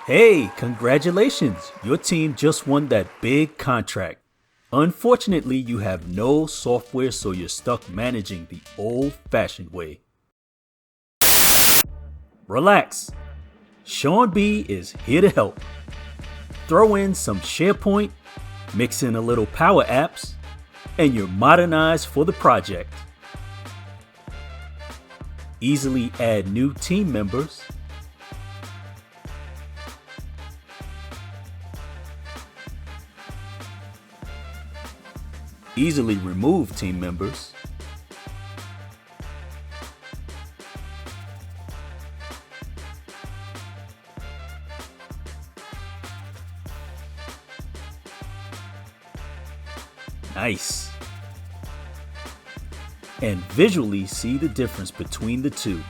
Hey, congratulations! Your team just won that big contract. Unfortunately, you have no software, so you're stuck managing the old-fashioned way. Relax. Sean B is here to help. Throw in some SharePoint, mix in a little PowerApps, and you're modernized for the project. Easily add new team members. Easily remove team members. Nice. And visually see the difference between the two.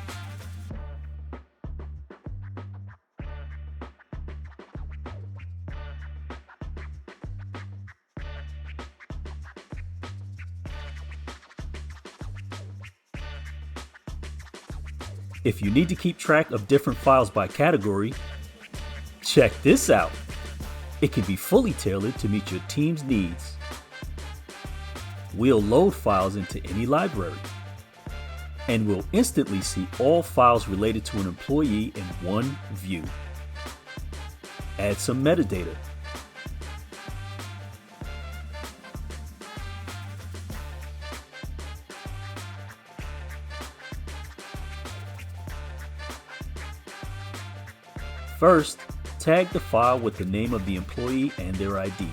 If you need to keep track of different files by category, check this out. It can be fully tailored to meet your team's needs. We'll load files into any library, and we'll instantly see all files related to an employee in one view. Add some metadata. First, tag the file with the name of the employee and their ID.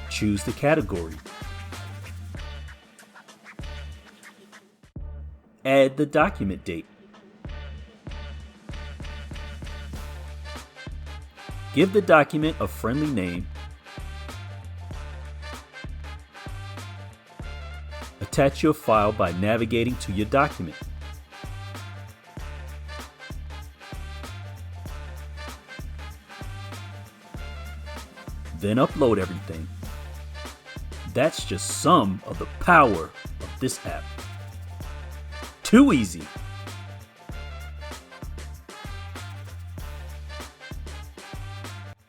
Choose the category. Add the document date. Give the document a friendly name. Attach your file by navigating to your document. Then upload everything. That's just some of the power of this app. Too easy.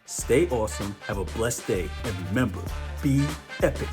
Stay awesome, have a blessed day, and remember, be epic.